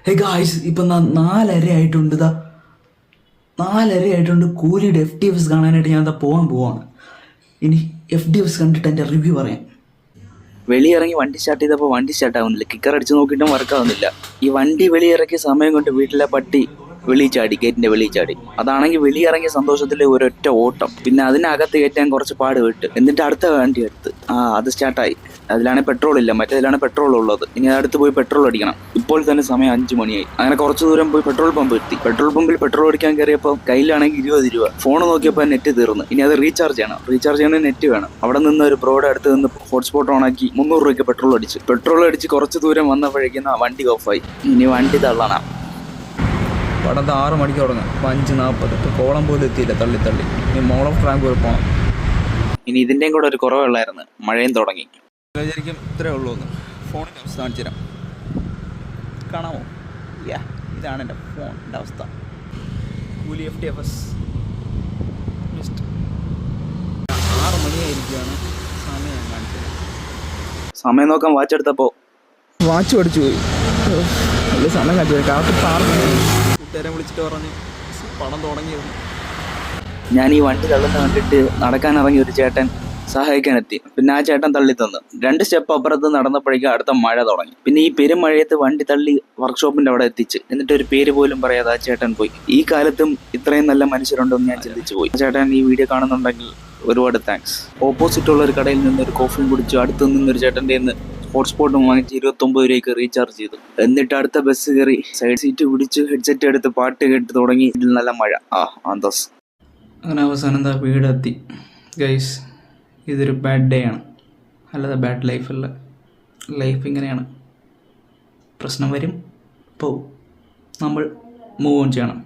Hey guys, ഇപ്പം 4:30 ആയിട്ടുണ്ട്. 4:30 ആയിട്ടുണ്ട്. കൂലിയുടെ FTFs കാണാനായിട്ട് ഞാൻ പോകാൻ പോവാണ്. ഇനി FTFs കണ്ടിട്ട് എൻ്റെ റിവ്യൂ പറയാം. വെളിയിറങ്ങി വണ്ടി സ്റ്റാർട്ട് ചെയ്തപ്പോൾ വണ്ടി സ്റ്റാർട്ട് ആവുന്നില്ല. കിക്കർ അടിച്ച് നോക്കിയിട്ടും വർക്കാവുന്നില്ല. ഈ വണ്ടി വെളിയിറക്കിയ സമയം കൊണ്ട് വീട്ടിലെ പട്ടി വെളിച്ചാടി, ഗേറ്റിന്റെ വെളിച്ചാടി. അതാണെങ്കിൽ വെളിയിറങ്ങിയ സന്തോഷത്തിൽ ഒരൊറ്റ ഓട്ടം. പിന്നെ അതിനകത്ത് കയറ്റാൻ കുറച്ച് പാട് വിട്ട്, എന്നിട്ട് അടുത്ത വണ്ടി എടുത്ത് അത് സ്റ്റാർട്ടായി. അതിലാണ് പെട്രോൾ ഇല്ല, മറ്റേതിലാണ് പെട്രോൾ ഉള്ളത്. ഇനി അടുത്ത് പോയി പെട്രോൾ അടിക്കണം. ഇപ്പോൾ തന്നെ സമയം 5 മണിയായി. അങ്ങനെ കുറച്ച് ദൂരം പോയി പെട്രോൾ പമ്പ് എത്തി. പെട്രോൾ പമ്പിൽ പെട്രോൾ അടിക്കാൻ കയറിയപ്പോൾ കയ്യിലാണെങ്കിൽ 20 രൂപ. ഫോൺ നോക്കിയപ്പോൾ നെറ്റ് തീർന്നു. ഇനി അത് റീചാർജ് ചെയ്യണം. റീചാർജ് ചെയ്യണമെങ്കിൽ നെറ്റ് വേണം. അവിടെ നിന്ന് ഒരു ബ്രോയുടെ അടുത്ത് നിന്ന് ഹോട്ട്സ്പോട്ട് ഓണാക്കി 300 രൂപയ്ക്ക് പെട്രോൾ അടിച്ച് കുറച്ച് ദൂരം വന്നപ്പോഴേക്കും വണ്ടി ഓഫായി. ഇനി വണ്ടി തള്ളണം. പടത്ത് 6 മണിക്ക് തുടങ്ങാം. 5:40. ഇപ്പോൾ കോളം പോലും എത്തിയില്ല. തള്ളി ഇനി മോൾ ഓഫ് ട്രാങ്ക് വരെ പോകണം. ഇനി ഇതിൻ്റെയും കൂടെ ഒരു കുറവുള്ളായിരുന്നു. മഴയും തുടങ്ങി. വിചാരിക്കും ഇത്രേ ഉള്ളൂ എന്ന്. ഫോണിൻ്റെ അവസ്ഥ കാണിച്ചു തരാം. കാണാമോ? ഇതാണ് എൻ്റെ ഫോണിൻ്റെ അവസ്ഥ. കൂലി FTFs 6 മണിയായിരിക്കുകയാണ്. സമയം കാണിച്ചത്. സമയം നോക്കാൻ വാച്ച് എടുത്തപ്പോൾ വാച്ച് പഠിച്ചു പോയി. വലിയ സമയം കാണിച്ചു. കാലത്ത് 6 മണിയായി. കൂട്ടുകാരെ വിളിച്ചിട്ട് പറഞ്ഞ് പണം തുടങ്ങിയിരുന്നു. ഞാൻ ഈ വണ്ടി തള്ളുന്ന കണ്ടിട്ട് നടക്കാൻ ഇറങ്ങിയ ഒരു ചേട്ടൻ സഹായിക്കാനെത്തി. പിന്നെ ആ ചേട്ടൻ തള്ളി തന്നു. 2 സ്റ്റെപ്പ് അപ്പുറത്ത് നടന്നപ്പോഴേക്കും അടുത്ത മഴ തുടങ്ങി. പിന്നെ ഈ പെരുമഴയത്ത് വണ്ടി തള്ളി വർക്ക്ഷോപ്പിന്റെ അവിടെ എത്തിച്ച്, എന്നിട്ട് ഒരു പേര് പോലും പറയാതെ ആ ചേട്ടൻ പോയി. ഈ കാലത്തും ഇത്രയും നല്ല മനുഷ്യരുണ്ടെന്ന് ഞാൻ ചിന്തിച്ചു പോയി. ആ ചേട്ടൻ ഈ വീഡിയോ കാണുന്നുണ്ടെങ്കിൽ ഒരുപാട് താങ്ക്സ്. ഓപ്പോസിറ്റ് ഉള്ള ഒരു കടയിൽ നിന്ന് ഒരു കോഫിയും കുടിച്ചു. അടുത്ത് നിന്നൊരു ചേട്ടൻ്റെ ഹോട്ട്സ്പോട്ടും വാങ്ങിച്ച് 29 രൂപയ്ക്ക് റീചാർജ് ചെയ്തു. എന്നിട്ട് അടുത്ത ബസ് കയറി സൈഡ് സീറ്റ് പിടിച്ച് ഹെഡ്സെറ്റ് എടുത്ത് പാട്ട് കേട്ട് തുടങ്ങി. ഇതിൽ നല്ല മഴ. ആന്തസ്. അങ്ങനെ അവസാനം വീടെത്തി. ഗൈസ്, ഇതൊരു ബാഡ് ഡേ ആണ്, അല്ലാതെ ബാഡ് ലൈഫല്ല. ലൈഫ് ഇങ്ങനെയാണ്. പ്രശ്നം വരും, പോവും. നമ്മൾ മൂവ് ഓൺ ചെയ്യണം.